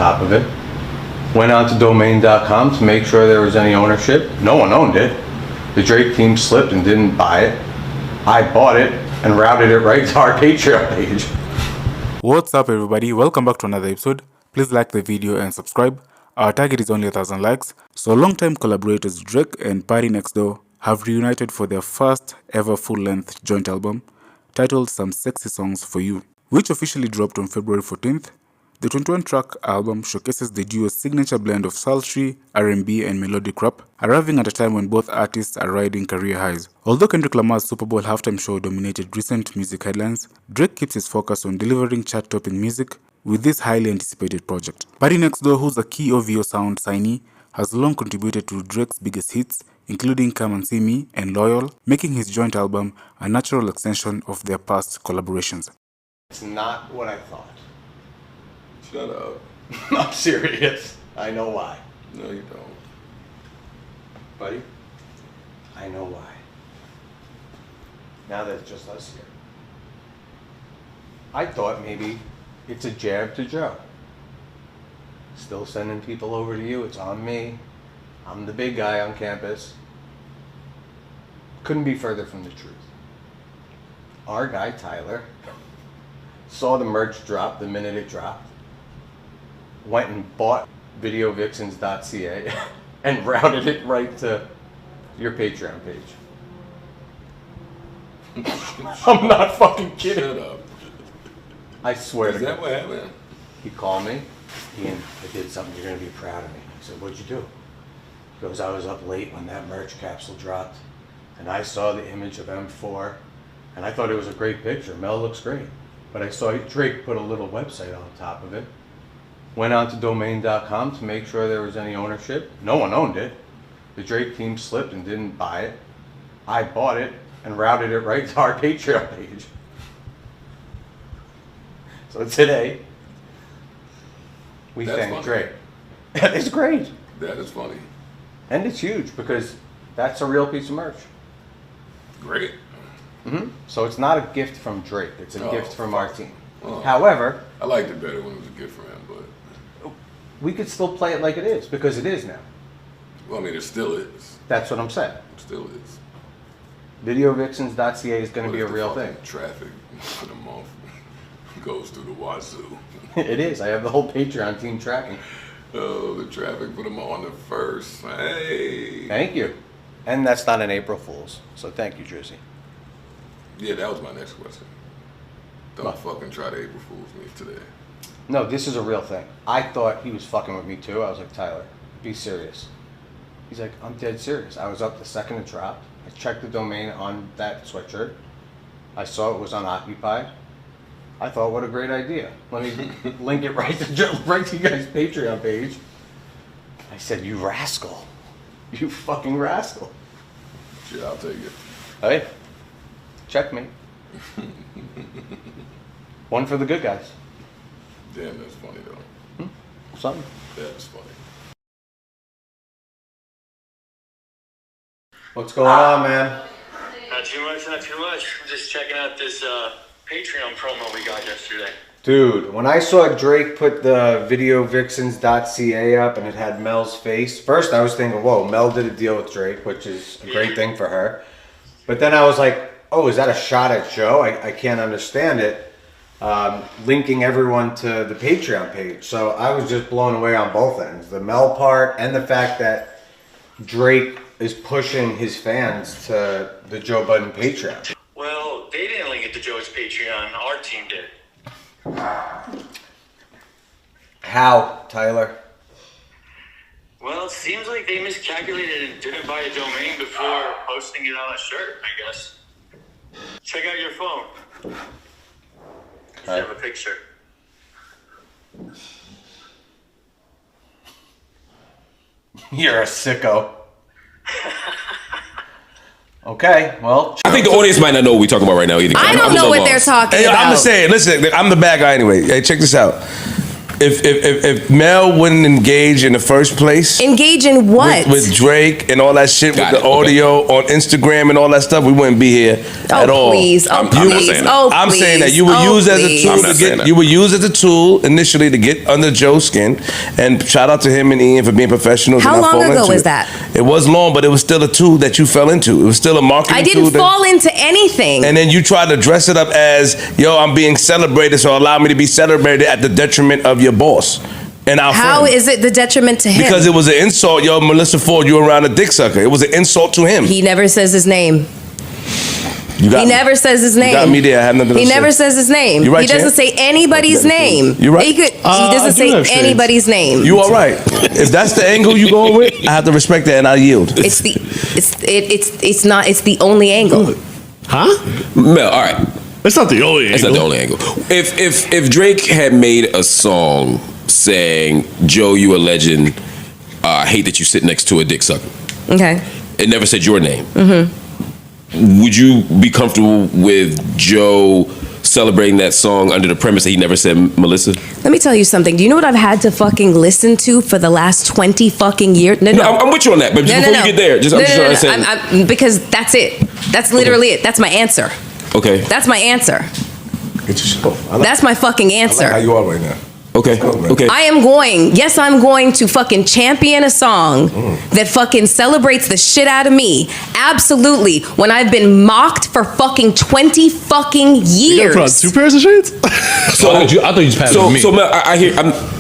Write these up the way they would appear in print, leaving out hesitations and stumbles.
top of it. Went on to domain.com to make sure there was any ownership. No one owned it. The Drake team slipped and didn't buy it. I bought it and routed it right to our Patreon page. What's up everybody, welcome back to another episode. Please like the video and subscribe. Our target is only 1,000 likes. So longtime collaborators Drake and PartyNextDoor have reunited for their first ever full-length joint album titled Some Sexy Songs For You, which officially dropped on February 14th. The 21-track album showcases the duo's signature blend of sultry, R&B and melodic rap, arriving at a time when both artists are riding career highs. Although Kendrick Lamar's Super Bowl halftime show dominated recent music headlines, Drake keeps his focus on delivering chart-topping music with this highly anticipated project. PartyNextDoor, who's a key OVO sound signee, has long contributed to Drake's biggest hits, including Come and See Me and Loyal, making his joint album a natural extension of their past collaborations. It's not what I thought. Shut up. I'm serious. I know why. No, you don't. Buddy, I know why. Now that it's just us here. I thought maybe it's a jab to Joe. Still sending people over to you. It's on me. I'm the big guy on campus. Couldn't be further from the truth. Our guy, Tyler, saw the merch drop the minute it dropped. Went and bought videovixens.ca and routed it right to your Patreon page. I'm not fucking kidding. Shut up. I swear Is to that God. what happened? He called me. Ian, I did something you're going to be proud of me. I said, what'd you do? He goes, I was up late when that merch capsule dropped, and I saw the image of M4, and I thought it was a great picture. Mel looks great. But I saw Drake put a little website on top of it. Went on to domain.com to make sure there was any ownership. No one owned it. The Drake team slipped and didn't buy it. I bought it and routed it right to our Patreon page. So today, we That's thank funny. Drake. It's great. That is funny. And it's huge because that's a real piece of merch. Great. So it's not a gift from Drake. It's a Oh, gift from our team. Oh. However, I liked it better when it was a gift from him, but we could still play it like it is because it is now. well, I mean, it still is. That's what I'm saying. It still is. Videovixens.ca is going to be a What if the real fucking thing. Traffic for the month goes through the wazoo. It is. I have the whole Patreon team tracking. Oh, the traffic for them on the first. Hey. Thank you. And that's not an April Fool's. So thank you, Drizzy. Yeah, that was my next question. Don't What? fucking try to April Fool's me today. No, this is a real thing. I thought he was fucking with me too. I was like, Tyler, be serious. He's like, I'm dead serious. I was up the second it dropped. I checked the domain on that sweatshirt. I saw it was unoccupied. I thought, what a great idea. Let me link it right to you guys' Patreon page. I said, you rascal. You fucking rascal. Shit, I'll take it. Hey, check me. One for the good guys. Damn, that's funny though. Something. That's funny. What's going on, man? Not too much, not too much. I'm just checking out this Patreon promo we got yesterday. Dude, when I saw Drake put the videovixens.ca up and it had Mel's face, first I was thinking, whoa, Mel did a deal with Drake, which is a great thing for her. But then I was like, oh, is that a shot at Joe? I can't understand it. Linking everyone to the Patreon page. So I was just blown away on both ends. The Mel part and the fact that Drake is pushing his fans to the Joe Budden Patreon. Well, they didn't link it to Joe's Patreon. Our team did. How, Tyler? Well, it seems like they miscalculated and didn't buy a domain before posting it on a shirt, I guess. Check out your phone. You have a picture. You're a sicko. Okay, well. I think the audience might not know what we're talking about right now either. I don't know what they're talking Hey, about. I'm just saying, listen, I'm the bad guy anyway. Hey, check this out. If Mel wouldn't engage in the first place, Engage in what? with Drake and all that shit, Got with the it, okay. audio on Instagram and all that stuff, we wouldn't be here at all. Please. Oh, I'm not please. saying that. Oh, I'm please. saying that you were used as a please. tool I'm not to saying get. that. You were used as a tool initially to get under Joe's skin. And shout out to him and Ian for being professionals. How and not long falling ago into was it. that? It was long, but it was still a tool that you fell into. It was still a marketing I tool. didn't fall into anything. And then you tried to dress it up as, yo, I'm being celebrated, so allow me to be celebrated at the detriment of your boss and our How friend. is it the detriment to him? Because it was an insult. Yo, Melyssa Ford, you around a dick sucker. It was an insult to him. He never says his name. You got He me. never says his name. You got me there. I have nothing to He say. never says his name. You right, He doesn't Chan? say anybody's name. You right. He doesn't say anybody's name. You all right. If that's the angle you going with, I have to respect that and I yield. It's the only angle. Huh? Mel, all right. That's not the only That's angle. not the only angle. If Drake had made a song saying, Joe, you a legend, I hate that you sit next to a dick sucker. Okay. It never said your name. Mm-hmm. Would you be comfortable with Joe celebrating that song under the premise that he never said Melyssa? Let me tell you something. Do you know what I've had to fucking listen to for the last 20 fucking years? No. I'm with you on that, but just before we get there, I'm just trying to say. I'm because that's it. That's literally it. That's my answer. Okay. That's my answer. Get your show. That's my fucking answer. how you are right now. Okay. Okay. I'm going to fucking champion a song that fucking celebrates the shit out of me. Absolutely. When I've been mocked for fucking 20 fucking You years. gotta put on 2 pairs of shades? So I thought you just passed it to me. So Mel, I hear.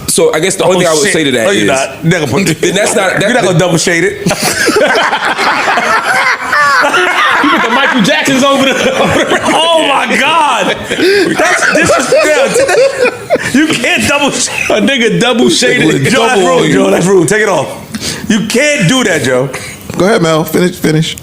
So I guess the only thing I would say to that no, is you're not. You're not gonna put, then that's not. you're not gonna double shade it. The Michael Jackson's over the. Oh my God! That's disrespectful. You can't double shade. A nigga double shaded. Joe, that's rude. Joe, that's rude. Take it off. You can't do that, Joe. Go ahead, Mel. Finish.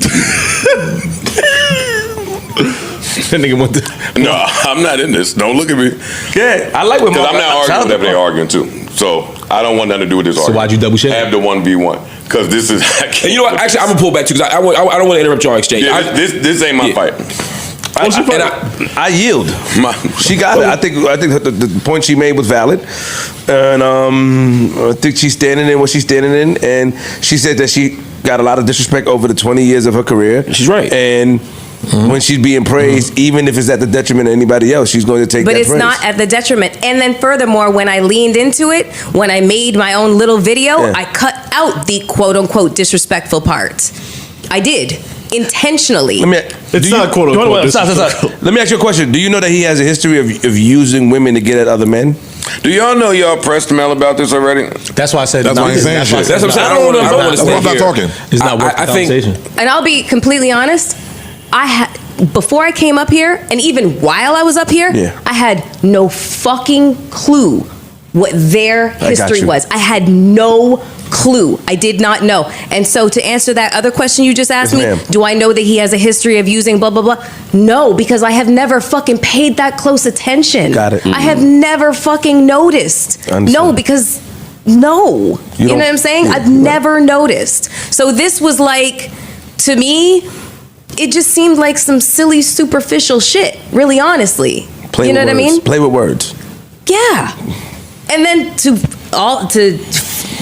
That nigga went to. No, I'm not in this. Don't look at me. Yeah, I like when Because I'm not arguing Shout out whatever to they're arguing too. So I don't want nothing to do with this argument. why'd you double shade? Have the 1v1. Because this is. I can't- And you know what? Actually, I'm gonna pull back too because I don't want to interrupt y'all exchange. Yeah, this ain't my fight. I yield. My, She got it. I think the point she made was valid, and I think she's standing in what she's standing in. And she said that she got a lot of disrespect over the 20 years of her career. She's right. And when she's being praised, even if it's at the detriment of anybody else, she's going to take But that it's praise. not at the detriment. And then furthermore, when I leaned into it, when I made my own little video, Yeah. I cut out the quote unquote disrespectful part. I did. Intentionally. It's not quote unquote disrespectful. Let me ask you a question. Do you know that he has a history of using women to get at other men? do y'all know y'all pressed Mel about this already? That's why I said. That's why I ain't saying shit. That's what I'm saying. I don't know if I want to That's why I'm stay not here. talking. It's not worth the I think- conversation. And I'll be completely honest, before I came up here, and even while I was up here, Yeah. I had no fucking clue what their got history you. was. I had no clue. I did not know. And so to answer that other question you just asked Yes, me, ma'am. do I know that he has a history of using blah, blah, blah? No, because I have never fucking paid that close attention. Got it. I have never fucking noticed. Understood. No, because no. You know don't- what I'm saying? yeah, I've right. never noticed. So this was like, to me, it just seemed like some silly, superficial shit, really honestly. Play you know with what I words. mean? Play with words. Yeah. And then to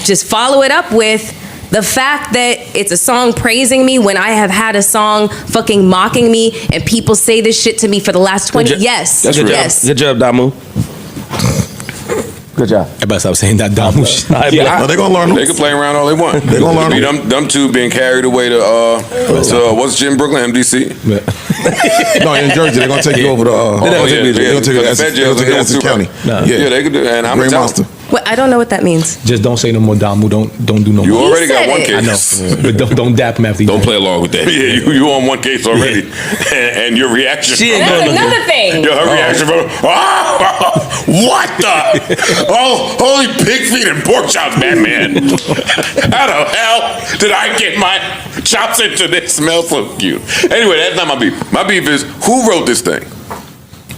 just follow it up with the fact that it's a song praising me when I have had a song fucking mocking me and people say this shit to me for the last 20 yes. That's real. Yes. Good job, Damu. Good job. I better stop saying that dumb shit. Yeah, No, they're gonna learn They them. can play around all they want. They gonna learn Be them two being carried away to what's Jim Brooklyn, MDC? No, in Jersey, they're gonna take you over to. They're gonna take you to Fed jails Essex against County. Yeah, they could do. And I'm Green telling Monster. What, I don't know what that means. Just don't say no more Damu. Don't do no you more. already got said one it. I know, case. but don't dap him after you. don't play along with that. Yeah, you on one case already, and your reaction. She ain't from- going Another thing. Yo, her reaction from what the? Oh, holy pig feet and pork chops, Batman! How the hell did I get my chops into this? Smells so cute. Anyway, that's not my beef. My beef is who wrote this thing.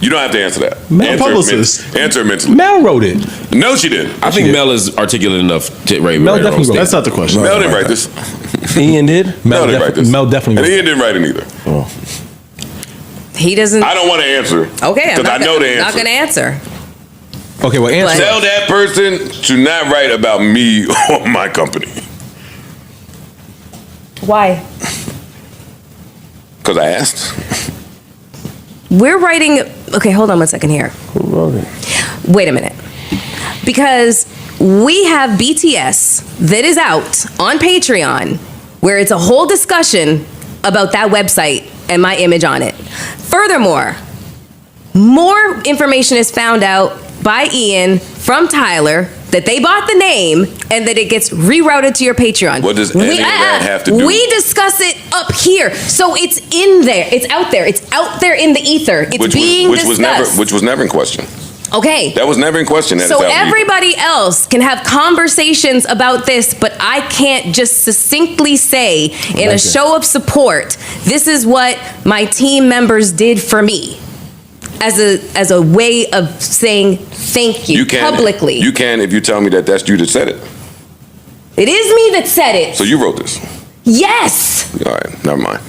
You don't have to answer that. Mel Answer it publicist. Answer it mentally. Mel wrote it. No, she didn't. I think Mel is articulate enough to write. Mel write her own definitely wrote statement. That's not the question. Mel didn't write this. Ian did? Mel didn't write this. Mel definitely And wrote Ian didn't write it either. He doesn't. I don't want to answer. Okay, I'm Because I not, know the not answer. going to answer. Okay, well, answer. Tell that person to not write about me or my company. Why? Because I asked. We're writing. Okay, hold on 1 second here. Wait a minute. Because we have BTS that is out on Patreon where it's a whole discussion about that website and my image on it. Furthermore, more information is found out by Ian from Tyler that they bought the name and that it gets rerouted to your Patreon. What does any of that have to do? We discuss it up here. So it's in there. It's out there. It's out there in the ether. It's being discussed. Which was never in question. Okay. That was never in question. So everybody else can have conversations about this, but I can't just succinctly say in a show of support, this is what my team members did for me. As a way of saying thank you, publicly. You can if you tell me that that's you that said it. It is me that said it. So you wrote this? Yes. All right, never mind.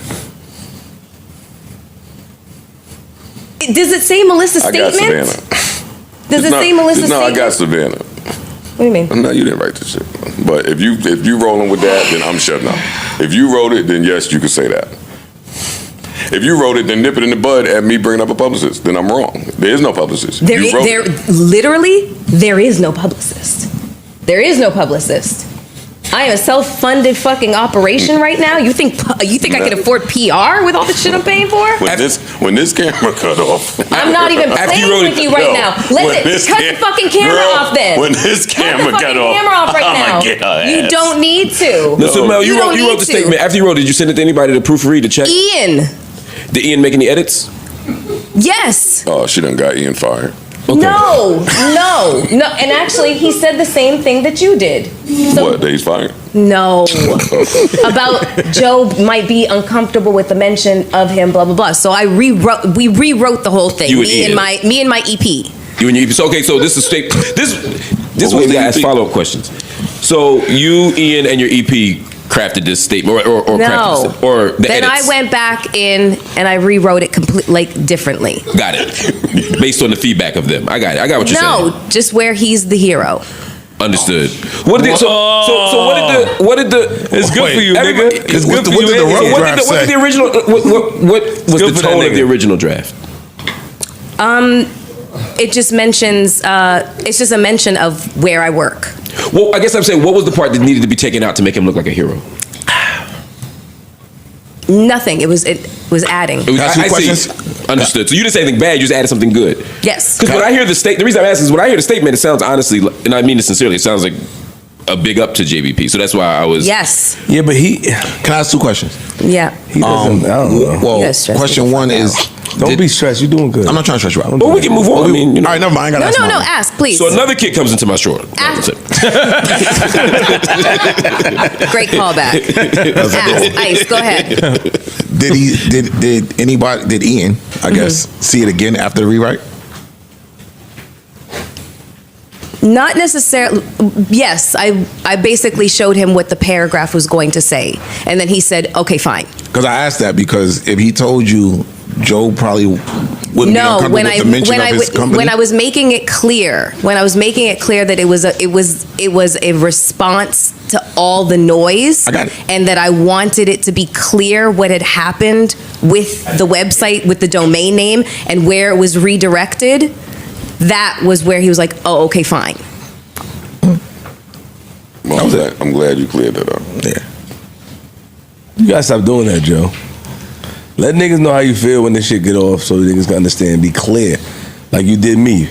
Does it say Melyssa's statement? I got Savannah. Does it say Melyssa's statement? No, I got Savannah. What do you mean? No, you didn't write this shit. But if you rolling with that, then I'm shutting up. If you wrote it, then yes, you could say that. If you wrote it, then nip it in the bud at me bringing up a publicist. Then I'm wrong. There is no publicist. There is no publicist. There is no publicist. I am a self-funded fucking operation right now. You think I can afford PR with all the shit I'm paying for? When this camera cut off, I'm not even playing with you right now. Cut the fucking camera off then. When this camera cut off, camera off right now. You don't need to. Listen, Mel, you wrote the statement. After you wrote it, did you send it to anybody to proofread to check? Ian. Did Ian make any edits? Yes. Oh, she done got Ian fired. Okay. No. And actually, he said the same thing that you did. So, What, that he's fired? No. About Joe might be uncomfortable with the mention of him, blah, blah, blah. So we rewrote the whole thing. Me and my EP. You and your EP. So, okay, so this is this was to ask follow-up questions. So you, Ian, and your EP crafted this statement or crafted this, or the then edits. I went back in and I rewrote it differently. Got it. Based on the feedback of them. I got it. I got what you're saying. No, just where he's the hero. Understood. What did what did the It's good for you, nigga. It's good for you. What did the original what was the tone of the original draft? It just mentions it's just a mention of where I work. Well, I guess I'm saying, what was the part that needed to be taken out to make him look like a hero? Nothing. It was adding. I see. Understood. So you didn't say anything bad. You just added something good. Yes. Because when I hear the reason I'm asking is when I hear the statement, it sounds honestly, and I mean it sincerely, it sounds like a big up to JVP. So that's why I was. Yes. Yeah, but can I ask two questions? Yeah. He doesn't. I don't know. Well, question one is. Don't be stressed. You're doing good. I'm not trying to stress you out. But we can move on. I mean, all right, never mind. No. Ask, please. So another kid comes into my store. Great callback. Ask. Ice, go ahead. Did Ian, I guess, see it again after the rewrite? Not necessarily. Yes, I basically showed him what the paragraph was going to say, and then he said, "Okay, fine." Because I asked that because if he told you, Joe probably wouldn't be uncomfortable with the mention of his company. When I was making it clear that it was a response to all the noise, I got it. and that I wanted it to be clear what had happened with the website, with the domain name, and where it was redirected. That was where he was like, "Oh, okay, fine." Well, I'm glad you cleared that up. Yeah. You gotta stop doing that, Joe. Let niggas know how you feel when this shit get off so niggas can understand. Be clear. Like you did me.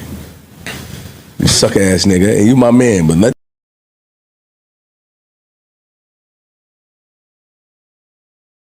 You suck ass nigga. And you my man, but let